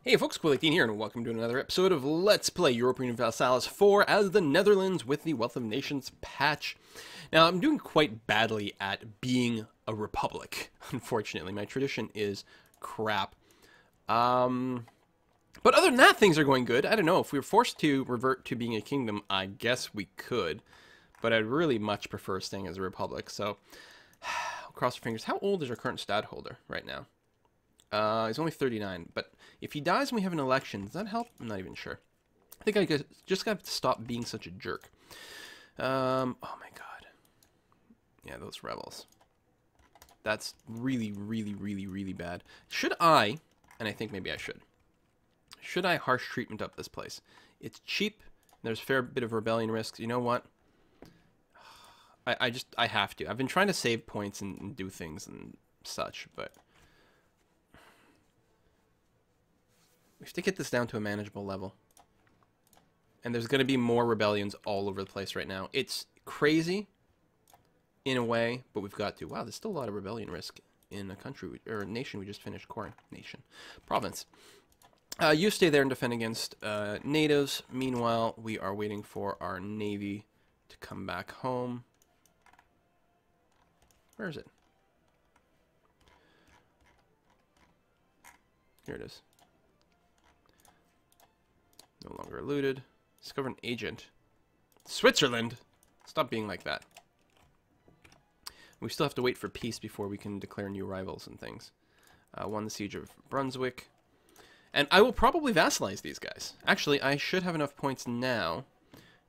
Hey folks, Consolidating here, and welcome to another episode of Let's Play Europa Universalis 4 as the Netherlands with the Wealth of Nations patch. Now, I'm doing quite badly at being a republic, unfortunately. My tradition is crap. But other than that, things are going good. I don't know, if we were forced to revert to being a kingdom, I guess we could. But I'd really much prefer staying as a republic, so cross our fingers. How old is our current stadtholder right now? He's only 39, but if he dies when we have an election, does that help? I'm not even sure. I think I just got to stop being such a jerk. Oh my god. Yeah, those rebels. That's really, really, really, really bad. Should I, and I think maybe I should I harsh treatment up this place? It's cheap, there's a fair bit of rebellion risks. You know what? I have to. I've been trying to save points and do things and such, but we have to get this down to a manageable level. And there's going to be more rebellions all over the place right now. It's crazy in a way, but we've got to. Wow, there's still a lot of rebellion risk in a country, or a nation we just finished coring. Nation. Province. You stay there and defend against natives. Meanwhile, we are waiting for our navy to come back home. Where is it? Here it is. No longer eluded. Discover an agent. Switzerland! Stop being like that. We still have to wait for peace before we can declare new rivals and things. Won the siege of Brunswick. And I will probably vassalize these guys. Actually, I should have enough points now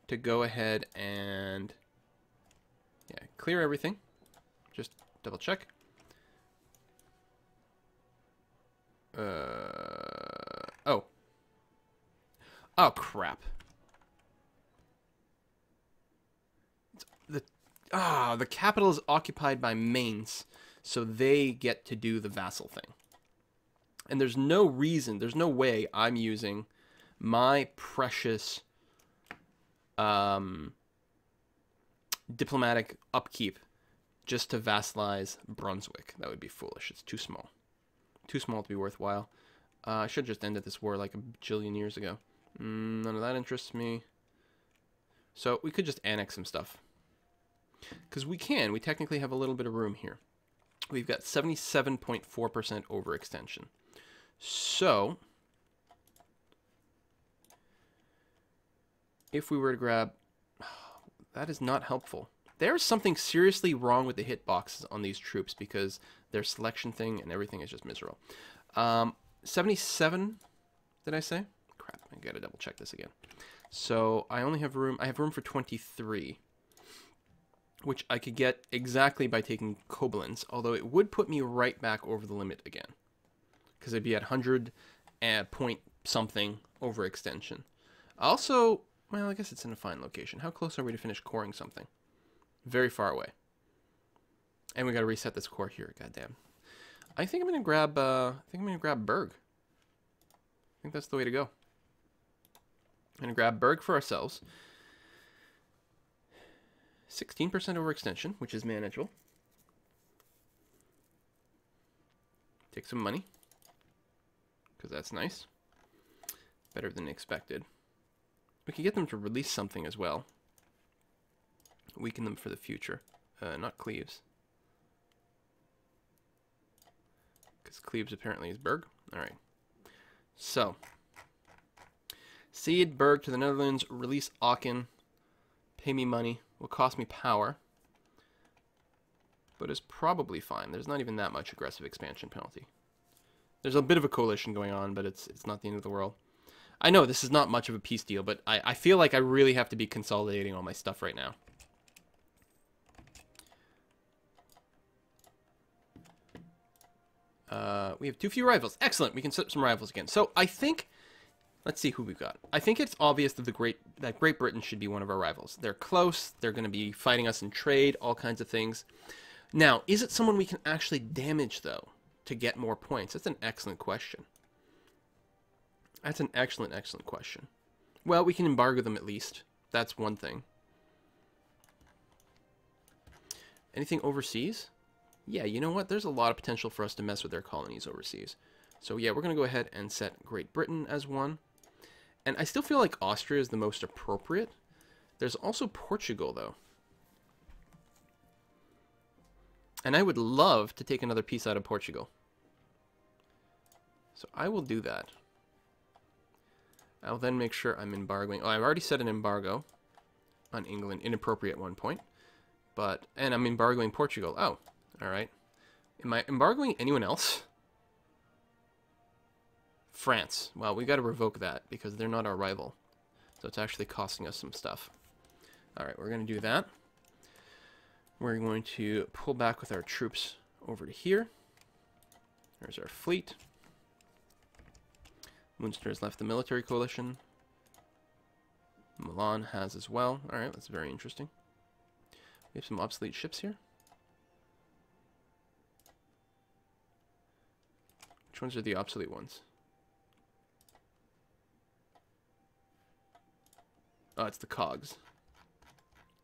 to go ahead and clear everything. Just double check. Oh, crap. The capital is occupied by Mainz, so they get to do the vassal thing. And there's no reason, there's no way I'm using my precious diplomatic upkeep just to vassalize Brunswick. That would be foolish. It's too small. Too small to be worthwhile. I should have just ended this war like a bajillion years ago. None of that interests me. So we could just annex some stuff. Because we can. We technically have a little bit of room here. We've got 77.4% overextension. So, if we were to grab... that is not helpful. There's something seriously wrong with the hitboxes on these troops because their selection thing and everything is just miserable. 77, did I say? Crap, I gotta double check this again. So I only have room, I have room for 23, which I could get exactly by taking Koblenz, although it would put me right back over the limit again, because I'd be at 100 point something overextension. Also, well, I guess it's in a fine location. How close are we to finish coring something? Very far away. And we gotta reset this core here, goddamn. I think I'm gonna grab Berg. I think that's the way to go. I'm gonna grab Berg for ourselves. 16% overextension, which is manageable. Take some money, because that's nice. Better than expected. We can get them to release something as well. Weaken them for the future. Not Cleves. Because Cleves apparently is Berg. Alright. So. Cede Berg to the Netherlands. Release Aachen. Pay me money. Will cost me power. But is probably fine. There's not even that much aggressive expansion penalty. There's a bit of a coalition going on, but it's not the end of the world. I know this is not much of a peace deal, but I feel like I really have to be consolidating all my stuff right now. We have too few rivals. Excellent. We can set up some rivals again. So I think, let's see who we've got. I think it's obvious that Great Britain should be one of our rivals. They're close. They're going to be fighting us in trade, all kinds of things. Now, is it someone we can actually damage, though, to get more points? That's an excellent question. That's an excellent, excellent question. Well, we can embargo them at least. That's one thing. Anything overseas? Yeah, you know what? There's a lot of potential for us to mess with their colonies overseas. So yeah, we're going to go ahead and set Great Britain as one. And I still feel like Austria is the most appropriate. There's also Portugal, though. And I would love to take another piece out of Portugal. So I will do that. I'll then make sure I'm embargoing. Oh, I've already set an embargo on England, inappropriate at one point. And I'm embargoing Portugal. Oh, all right. Am I embargoing anyone else? France. Well, we got to revoke that because they're not our rival. So it's actually costing us some stuff. All right, we're going to do that. We're going to pull back with our troops over to here. There's our fleet. Munster has left the military coalition. Milan has as well. All right, that's very interesting. We have some obsolete ships here. Which ones are the obsolete ones? Oh, it's the cogs.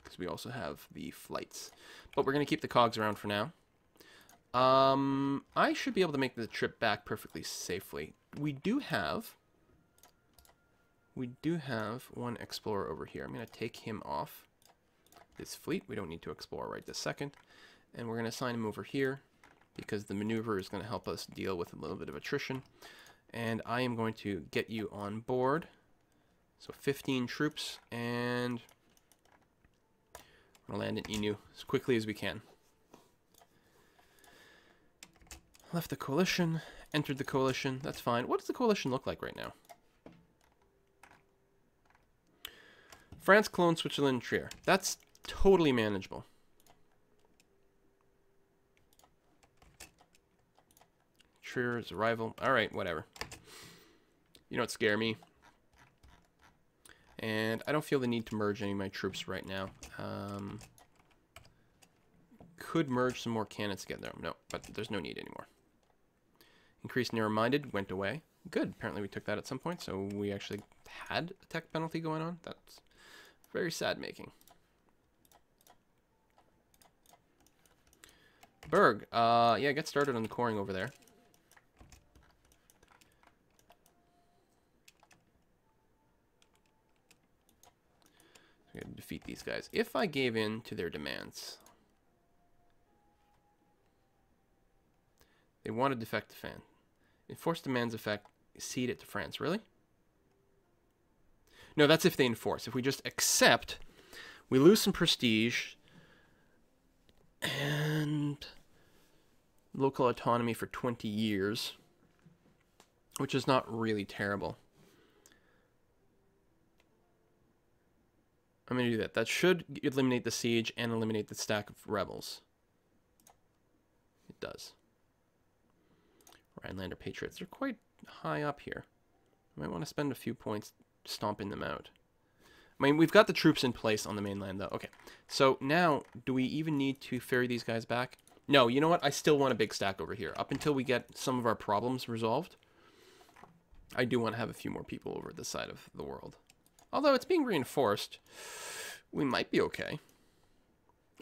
Because we also have the flights. But we're going to keep the cogs around for now. I should be able to make the trip back perfectly safely. We do have one explorer over here. I'm going to take him off this fleet. We don't need to explore right this second. And we're going to assign him over here because the maneuver is going to help us deal with a little bit of attrition. And I am going to get you on board. So 15 troops, and we're going to land in Inu as quickly as we can. Left the coalition, entered the coalition. That's fine. What does the coalition look like right now? France, Cologne, Switzerland, Trier. That's totally manageable. Trier is a rival. All right, whatever. You don't scare me. And I don't feel the need to merge any of my troops right now. Could merge some more cannons together. No, but there's no need anymore. Increased narrow-minded went away. Good. Apparently we took that at some point, so we actually had a tech penalty going on. That's very sad-making. Berg. Yeah, get started on the coring over there. We gotta defeat these guys. If I gave in to their demands, they want to defect to Fan. Enforce demands effect, cede it to France. Really? No, that's if they enforce. If we just accept, we lose some prestige and local autonomy for 20 years, which is not really terrible. I'm going to do that. That should eliminate the siege and eliminate the stack of rebels. It does. Rhinelander Patriots. They're quite high up here. I might want to spend a few points stomping them out. I mean, we've got the troops in place on the mainland, though. Okay. So now, do we even need to ferry these guys back? No, you know what? I still want a big stack over here. Up until we get some of our problems resolved, I do want to have a few more people over this side of the world. Although it's being reinforced, we might be okay.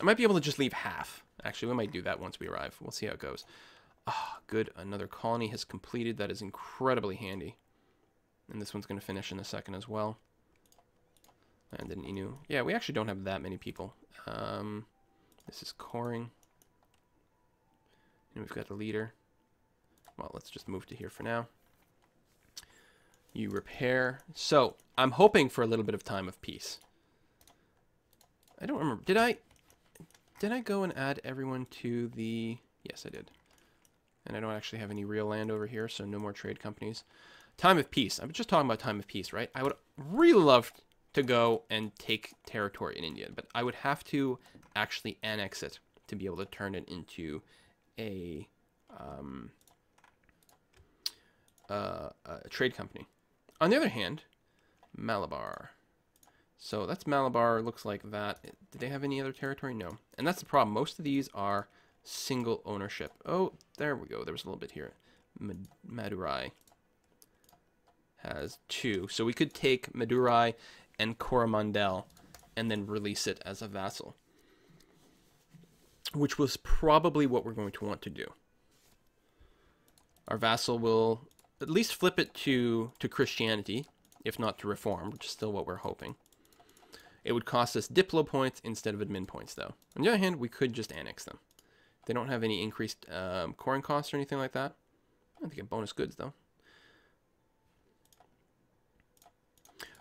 I might be able to just leave half. Actually, we might do that once we arrive. We'll see how it goes. Ah, good. Another colony has completed. That is incredibly handy. And this one's going to finish in a second as well. And then Inu. Yeah, we actually don't have that many people. This is coring. And we've got a leader. Well, let's just move to here for now. You repair. So, I'm hoping for a little bit of time of peace. I don't remember. Did I go and add everyone to the... Yes, I did. And I don't actually have any real land over here, so no more trade companies. Time of peace. I'm just talking about time of peace, right? I would really love to go and take territory in India, but I would have to actually annex it to be able to turn it into a trade company. On the other hand, Malabar. So that's Malabar. Looks like that. Did they have any other territory? No. And that's the problem. Most of these are single ownership. Oh, there we go. There was a little bit here. Madurai has 2. So we could take Madurai and Coromandel and then release it as a vassal, which was probably what we're going to want to do. Our vassal will at least flip it to Christianity, if not to reform, which is still what we're hoping. It would cost us diplo points instead of admin points, though. On the other hand, we could just annex them. They don't have any increased coring costs or anything like that. I think they get bonus goods, though.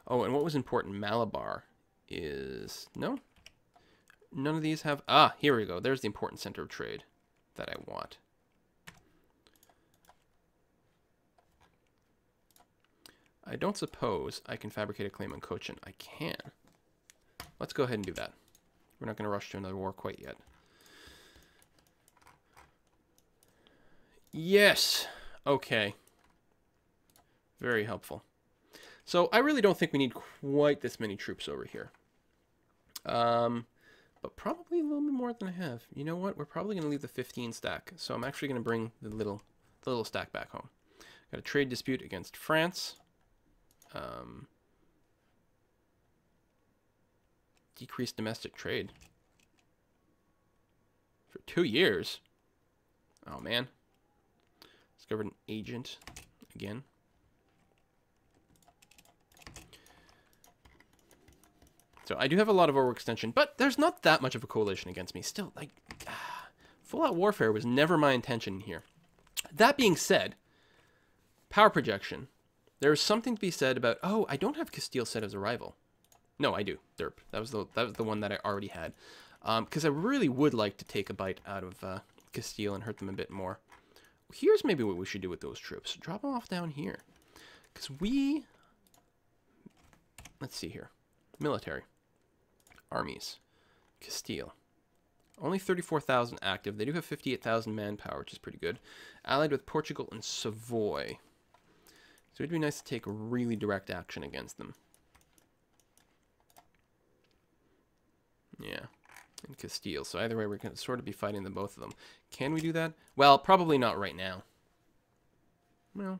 Oh, and what was important, Malabar is... No? None of these have... Ah, here we go. There's the important center of trade that I want. I don't suppose I can fabricate a claim on Cochin. I can. Let's go ahead and do that. We're not going to rush to another war quite yet. Yes! Okay. Very helpful. So I really don't think we need quite this many troops over here. But probably a little bit more than I have. You know what? We're probably going to leave the 15 stack. So I'm actually going to bring the little stack back home. Got a trade dispute against France. Decreased domestic trade. For 2 years. Oh, man. Discovered an agent again. So I do have a lot of overextension, but there's not that much of a coalition against me. Still, like, full-out warfare was never my intention here. That being said, power projection. There is something to be said about, oh, I don't have Castile set as a rival. No, I do. Derp. That was the one that I already had. Because I really would like to take a bite out of Castile and hurt them a bit more. Here's maybe what we should do with those troops. Drop them off down here. Because we... Let's see here. Military. Armies. Castile. Only 34,000 active. They do have 58,000 manpower, which is pretty good. Allied with Portugal and Savoy. So it'd be nice to take really direct action against them. Yeah. And Castile. So either way, we're going to sort of be fighting the both of them. Can we do that? Well, probably not right now. Well,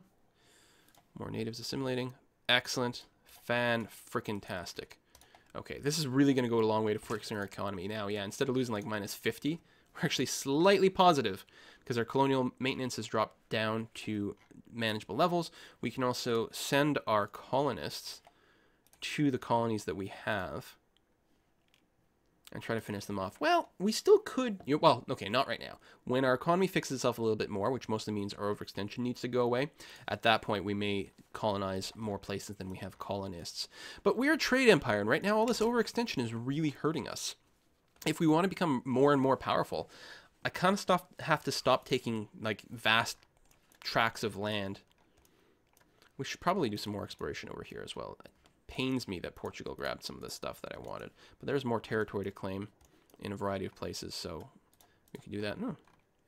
more natives assimilating. Excellent. Fan-frickin-tastic. Okay, this is really going to go a long way to fixing our economy now. Yeah, instead of losing like minus 50, we're actually slightly positive because our colonial maintenance has dropped down to manageable levels. We can also send our colonists to the colonies that we have and try to finish them off. Well, we still could... Well, okay, not right now. When our economy fixes itself a little bit more, which mostly means our overextension needs to go away, at that point we may colonize more places than we have colonists. But we're a trade empire, and right now all this overextension is really hurting us. If we want to become more and more powerful, I kind of have to stop taking like vast tracts of land. We should probably do some more exploration over here as well. Pains me that Portugal grabbed some of the stuff that I wanted, but there's more territory to claim in a variety of places, so we can do that. No,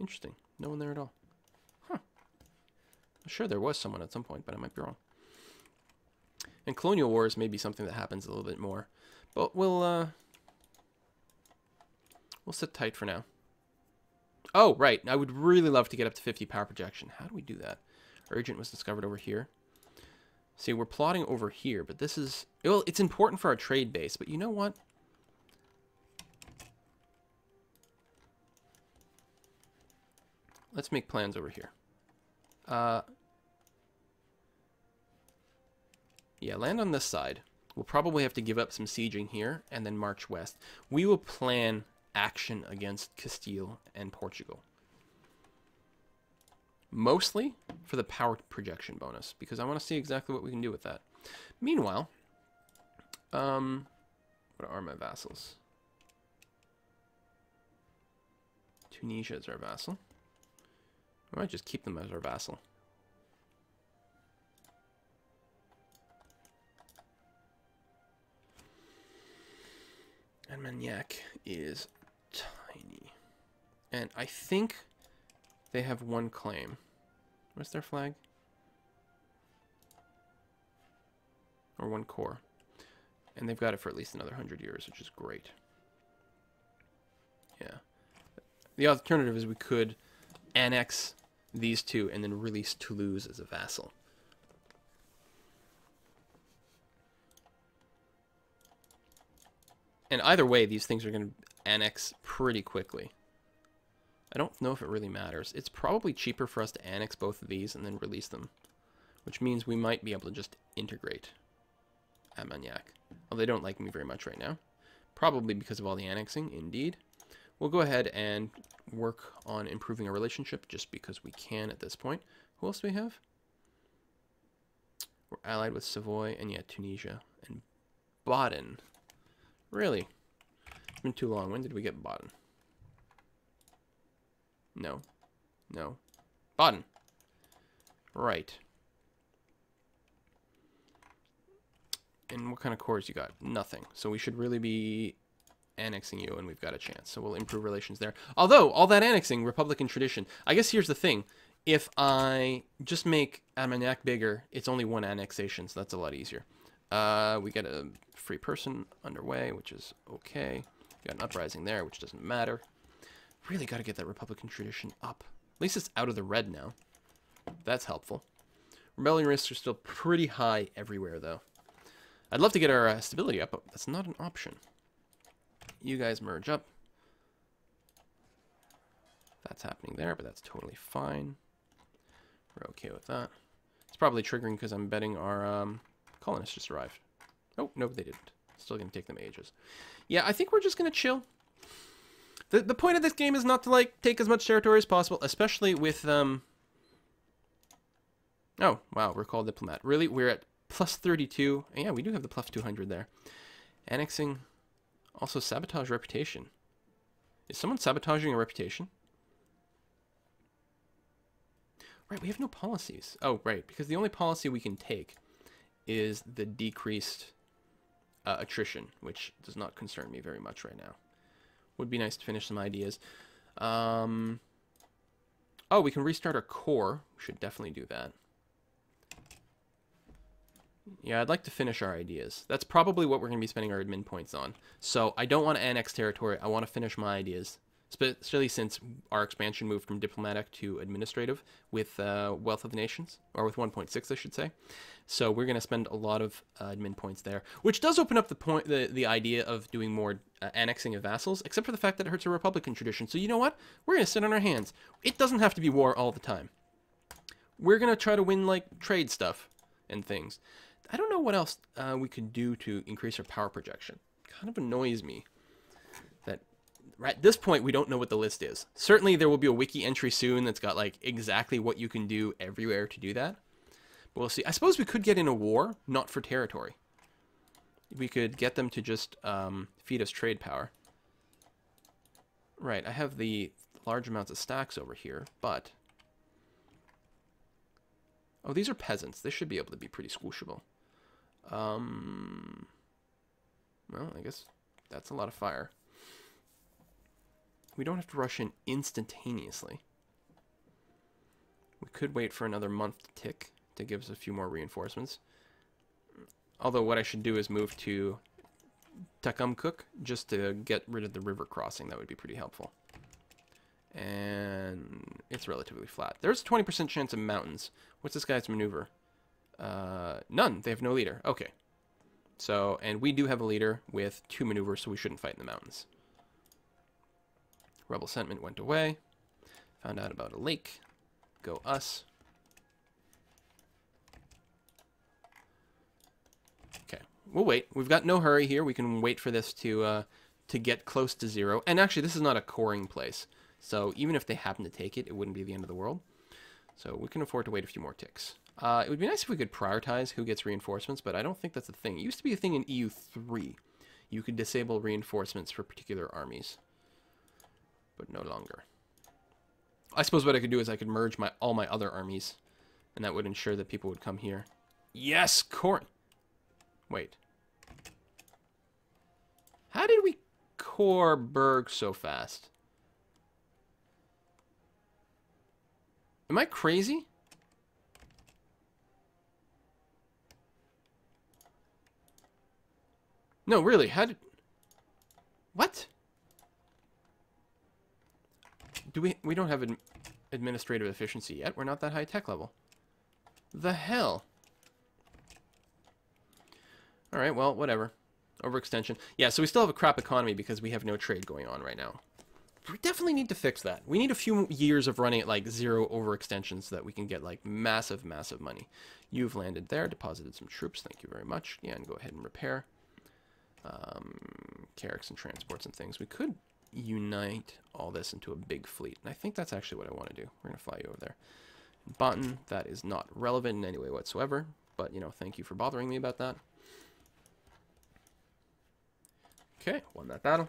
interesting. No one there at all. Huh. I'm sure there was someone at some point, but I might be wrong. And colonial wars may be something that happens a little bit more, but we'll sit tight for now. Oh, right. I would really love to get up to 50 power projection. How do we do that? Urgent was discovered over here. See, we're plotting over here, but this is... Well, it's important for our trade base, but you know what? Let's make plans over here. Yeah, land on this side. We'll probably have to give up some sieging here and then march west. We will plan action against Castile and Portugal. Mostly for the power projection bonus, because I want to see exactly what we can do with that. Meanwhile, what are my vassals? Tunisia is our vassal. I might just keep them as our vassal. And Magnac is tiny. And I think they have one claim. What's their flag? Or one core. And they've got it for at least another 100 years, which is great. Yeah. The alternative is we could annex these two and then release Toulouse as a vassal. And either way, these things are going to annex pretty quickly. I don't know if it really matters. It's probably cheaper for us to annex both of these and then release them, which means we might be able to just integrate Armagnac. Well, they don't like me very much right now. Probably because of all the annexing, indeed. We'll go ahead and work on improving our relationship just because we can at this point. Who else do we have? We're allied with Savoy and, yeah, Tunisia. And Baden. Really? It's been too long. When did we get Baden? No. No. Baden. Right. And what kind of cores you got? Nothing. So we should really be annexing you, and we've got a chance. So we'll improve relations there. Although, all that annexing, Republican tradition. I guess here's the thing. If I just make Armagnac bigger, it's only one annexation, so that's a lot easier. We get a free person underway, which is okay. We got an uprising there, which doesn't matter. Really got to get that Republican tradition up. At least it's out of the red now. That's helpful. Rebellion risks are still pretty high everywhere, though. I'd love to get our stability up, but that's not an option. You guys merge up. That's happening there, but that's totally fine. We're okay with that. It's probably triggering because I'm betting our colonists just arrived. Oh, no, they didn't. Still going to take them ages. Yeah, I think we're just going to chill. The point of this game is not to, like, take as much territory as possible, especially with, Oh, wow, recall diplomat. Really? We're at plus 32. Yeah, we do have the plus 200 there. Annexing. Also, sabotage reputation. Is someone sabotaging a reputation? Right, we have no policies. Oh, right, because the only policy we can take is the decreased attrition, which does not concern me very much right now. Would be nice to finish some ideas. Oh, we can restart our core. We should definitely do that. Yeah, I'd like to finish our ideas. That's probably what we're going to be spending our admin points on. So I don't want to annex territory. I want to finish my ideas. Especially since our expansion moved from diplomatic to administrative with Wealth of Nations, or with 1.6, I should say. So we're going to spend a lot of admin points there, which does open up the idea of doing more annexing of vassals, except for the fact that it hurts a Republican tradition. So you know what? We're going to sit on our hands. It doesn't have to be war all the time. We're going to try to win, like, trade stuff and things. I don't know what else we could do to increase our power projection. It kind of annoys me that right at this point we don't know what the list is. Certainly there will be a wiki entry soon that's got like exactly what you can do everywhere to do that. But we'll see. I suppose we could get in a war, not for territory. We could get them to just feed us trade power. Right, I have the large amounts of stacks over here, but... Oh, these are peasants. They should be able to be pretty squishable. Well, I guess that's a lot of fire. We don't have to rush in instantaneously. We could wait for another month to tick to give us a few more reinforcements. Although what I should do is move to Tecumseh just to get rid of the river crossing. That would be pretty helpful. And it's relatively flat. There's a 20% chance of mountains. What's this guy's maneuver? None. They have no leader. Okay. So, and we do have a leader with 2 maneuvers, so we shouldn't fight in the mountains. Rebel sentiment went away. Found out about a lake. Go us. Okay. We'll wait. We've got no hurry here. We can wait for this to get close to 0. And actually, this is not a coring place. So even if they happen to take it, it wouldn't be the end of the world. So we can afford to wait a few more ticks. It would be nice if we could prioritize who gets reinforcements, but I don't think that's a thing. It used to be a thing in EU3. You could disable reinforcements for particular armies, but no longer. I suppose what I could do is I could merge all my other armies, and that would ensure that people would come here. Yes, core. Wait. How did we core Berg so fast? Am I crazy? No, really, how did... What? We don't have administrative efficiency yet. We're not that high tech level. The hell? Alright, well, whatever. Overextension. Yeah, so we still have a crap economy because we have no trade going on right now. we definitely need to fix that. We need a few years of running at like 0 overextensions so that we can get like massive, massive money. You've landed there, deposited some troops. Thank you very much. Yeah, and go ahead and repair. Carracks and transports and things. We could unite all this into a big fleet. And I think that's actually what I want to do. We're going to fly you over there. Botan, that is not relevant in any way whatsoever. But, you know, thank you for bothering me about that. Okay, won that battle.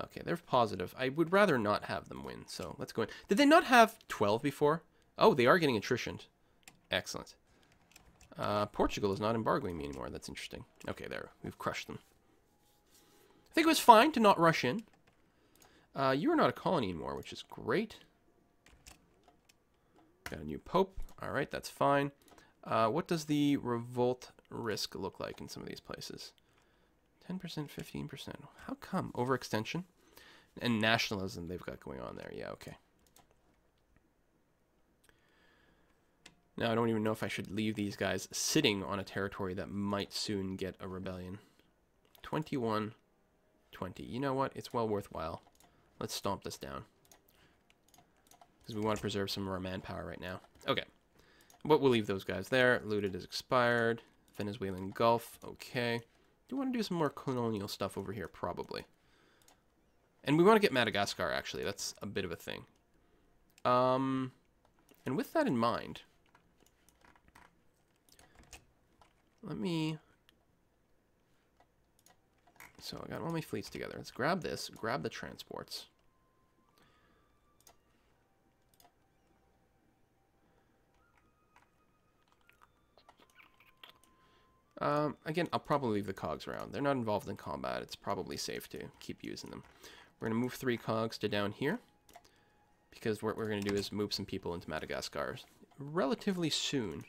Okay, they're positive. I would rather not have them win, so let's go in. Did they not have 12 before? Oh, they are getting attritioned. Excellent. Portugal is not embargoing me anymore. That's interesting. Okay, there. We've crushed them. I think it was fine to not rush in. You are not a colony anymore, which is great. Got a new pope. All right, that's fine. What does the revolt risk look like in some of these places? 10%, 15%. How come? Overextension? And nationalism they've got going on there. Yeah, okay. Now, I don't even know if I should leave these guys sitting on a territory that might soon get a rebellion. 21, 20. You know what? It's well worthwhile. Let's stomp this down. Because we want to preserve some of our manpower right now. Okay. But we'll leave those guys there. Looted is expired. Venezuelan Gulf. Okay. Do want to do some more colonial stuff over here, probably. And we want to get Madagascar, actually. That's a bit of a thing. And with that in mind, let me... So I got all my fleets together. Let's grab this, grab the transports. Again, I'll probably leave the cogs around. They're not involved in combat. It's probably safe to keep using them. We're going to move 3 cogs to down here. Because what we're going to do is move some people into Madagascar relatively soon.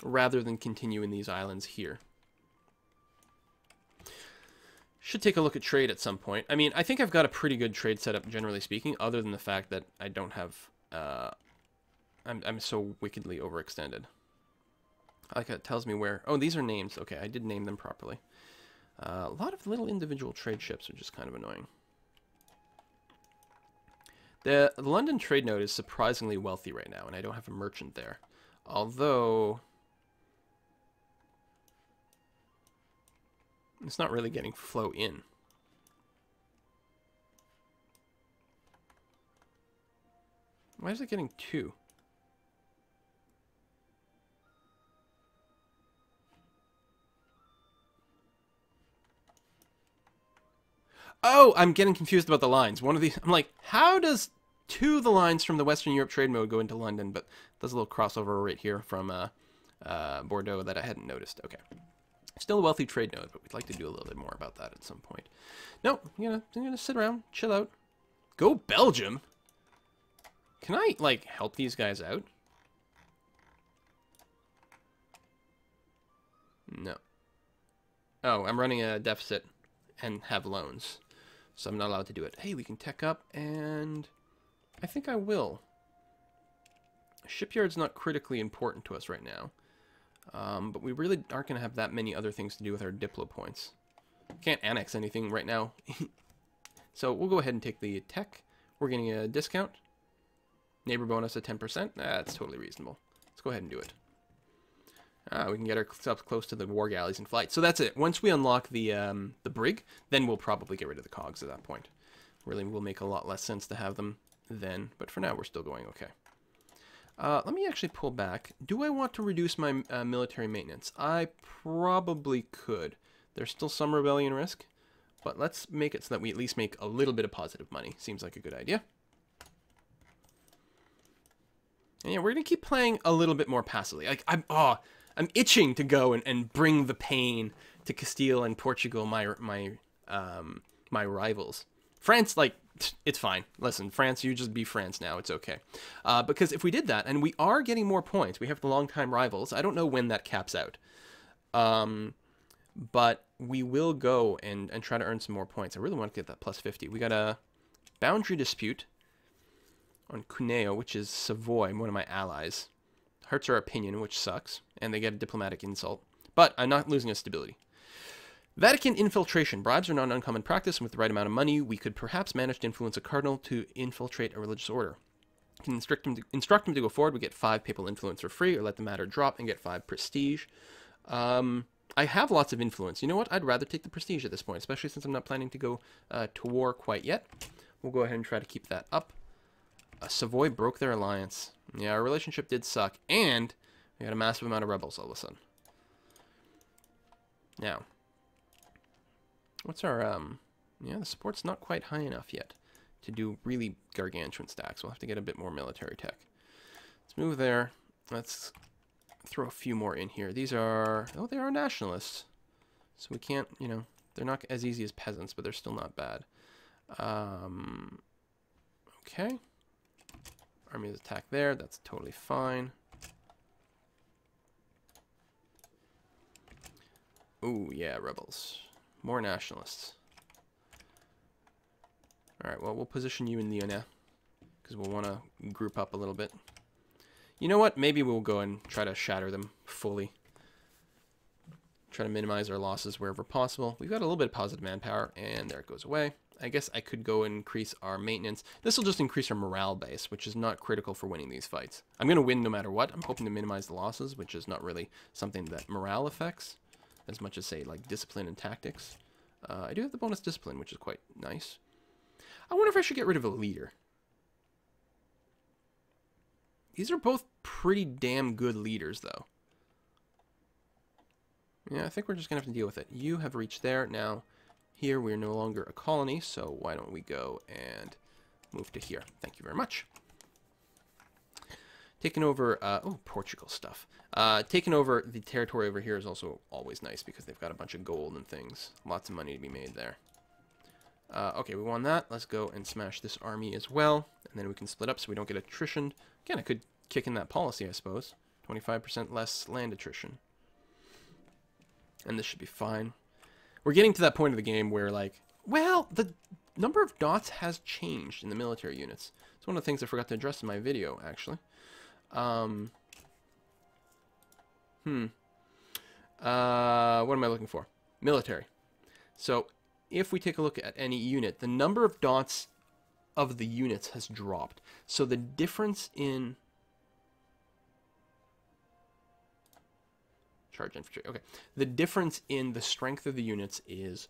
Rather than continue in these islands here. Should take a look at trade at some point. I mean, I think I've got a pretty good trade setup, generally speaking, other than the fact that I don't have... I'm so wickedly overextended. Like, it tells me where... Oh, these are names. Okay, I did name them properly. A lot of little individual trade ships, which is kind of annoying. The London trade node is surprisingly wealthy right now, and I don't have a merchant there. Although... it's not really getting flow in. Why is it getting 2? Oh, I'm getting confused about the lines. One of these, I'm like, how does 2 of the lines from the Western Europe trade mode go into London? But there's a little crossover right here from Bordeaux that I hadn't noticed. Okay. Still a wealthy trade node, but we'd like to do a little bit more about that at some point. No, I'm gonna sit around, chill out. Go Belgium? Can I, like, help these guys out? No. Oh, I'm running a deficit and have loans. So I'm not allowed to do it. Hey, we can tech up, and I think I will. Shipyard's not critically important to us right now. But we really aren't going to have that many other things to do with our Diplo points. Can't annex anything right now. So we'll go ahead and take the tech. We're getting a discount. Neighbor bonus at 10%. That's totally reasonable. Let's go ahead and do it. We can get ourselves close to the war galleys in flight. So that's it. Once we unlock the brig, then we'll probably get rid of the cogs at that point. Really will make a lot less sense to have them then. But for now, we're still going okay. Let me actually pull back. Do I want to reduce my military maintenance? I probably could. There's still some rebellion risk, but let's make it so that we at least make a little bit of positive money. Seems like a good idea. And yeah, we're going to keep playing a little bit more passively. Like, I'm itching to go and bring the pain to Castile and Portugal, my rivals. France, like, it's fine. Listen, France, you just be France now. It's okay. Because if we did that, and we are getting more points, we have the longtime rivals. I don't know when that caps out. But we will go and try to earn some more points. I really want to get that plus 50. We got a boundary dispute on Cuneo, which is Savoy, one of my allies. Hurts our opinion, which sucks. And they get a diplomatic insult. But I'm not losing a stability. Vatican infiltration. Bribes are not an uncommon practice, and with the right amount of money, we could perhaps manage to influence a cardinal to infiltrate a religious order. We can instruct him to go forward. We get 5 papal influence for free, or let the matter drop and get 5 prestige. I have lots of influence. You know what? I'd rather take the prestige at this point, especially since I'm not planning to go to war quite yet. We'll go ahead and try to keep that up. Savoy broke their alliance. Yeah, our relationship did suck, and we had a massive amount of rebels all of a sudden. Now, what's our, yeah, the support's not quite high enough yet to do really gargantuan stacks. We'll have to get a bit more military tech. Let's move there. Let's throw a few more in here. These are, oh, they are nationalists. So we can't, you know, they're not as easy as peasants, but they're still not bad. Okay. Army's attack there. That's totally fine. Ooh, yeah, rebels. More nationalists. Alright, well, we'll position you in Lyonnais, because we'll want to group up a little bit. You know what? Maybe we'll go and try to shatter them fully. Try to minimize our losses wherever possible. We've got a little bit of positive manpower, and there it goes away. I guess I could go and increase our maintenance. This will just increase our morale base, which is not critical for winning these fights. I'm going to win no matter what. I'm hoping to minimize the losses, which is not really something that morale affects, as much as, say, like discipline and tactics. I do have the bonus discipline, which is quite nice. I wonder if I should get rid of a leader. These are both pretty damn good leaders, though. Yeah, I think we're just going to have to deal with it. You have reached there. Now, here we're no longer a colony, so why don't we go and move to here. Thank you very much. Taking over, oh, Portugal stuff. Taking over the territory over here is also always nice because they've got a bunch of gold and things. Lots of money to be made there. Okay, we won that. Let's go and smash this army as well. And then we can split up so we don't get attrition. Again, I could kick in that policy, I suppose. 25% less land attrition. And this should be fine. We're getting to that point of the game where, like, well, the number of dots has changed in the military units. It's one of the things I forgot to address in my video, actually. What am I looking for? Military. So, if we take a look at any unit, the number of dots of the units has dropped. So the difference in charge infantry. Okay. The difference in the strength of the units is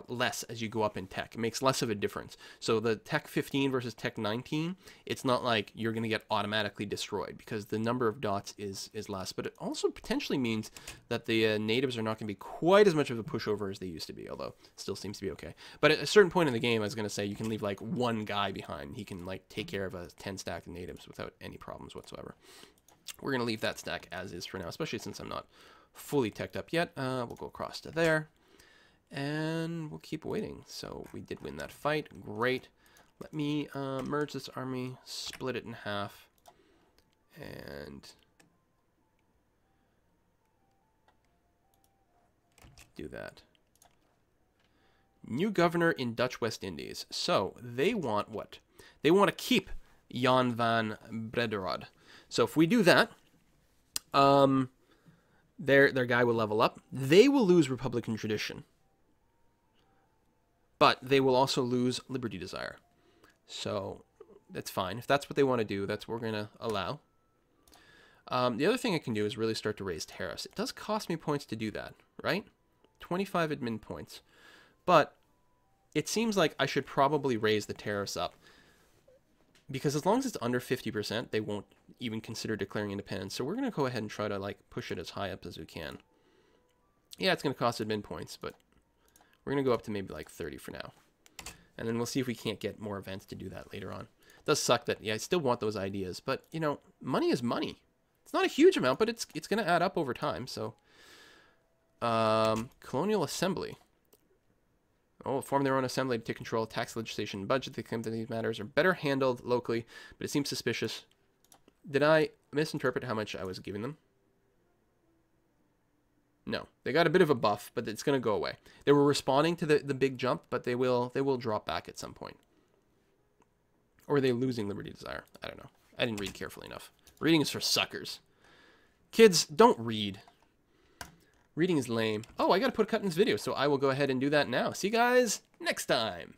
less as you go up in tech. It makes less of a difference. So the tech 15 versus tech 19, it's not like you're going to get automatically destroyed because the number of dots is less. But it also potentially means that the natives are not going to be quite as much of a pushover as they used to be, although it still seems to be okay. But at a certain point in the game, I was going to say you can leave like one guy behind. He can like take care of a 10 stack of natives without any problems whatsoever. We're going to leave that stack as is for now, especially since I'm not fully teched up yet. We'll go across to there. And we'll keep waiting. So we did win that fight. Great. Let me merge this army, split it in half, and do that. New governor in Dutch West Indies. So they want what? They want to keep Jan van Brederode. So if we do that, their guy will level up. They will lose Republican tradition. But they will also lose Liberty Desire. So that's fine. If that's what they want to do, that's what we're going to allow. The other thing I can do is really start to raise tariffs. It does cost me points to do that, right? 25 admin points. But it seems like I should probably raise the tariffs up. Because as long as it's under 50%, they won't even consider declaring independence. So we're going to go ahead and try to like push it as high up as we can. Yeah, it's going to cost admin points, but we're going to go up to maybe like 30 for now. And then we'll see if we can't get more events to do that later on. It does suck that, yeah, I still want those ideas. But, you know, money is money. It's not a huge amount, but it's going to add up over time. So, Colonial Assembly. Oh, form their own assembly to take control of tax legislation and budget. They claim that these matters are better handled locally, but it seems suspicious. Did I misinterpret how much I was giving them? No, they got a bit of a buff, but it's going to go away. They were responding to the big jump, but they will drop back at some point. Or are they losing Liberty Desire? I don't know. I didn't read carefully enough. Reading is for suckers. Kids, don't read. Reading is lame. Oh, I gotta put a cut in this video, so I will go ahead and do that now. See you guys next time.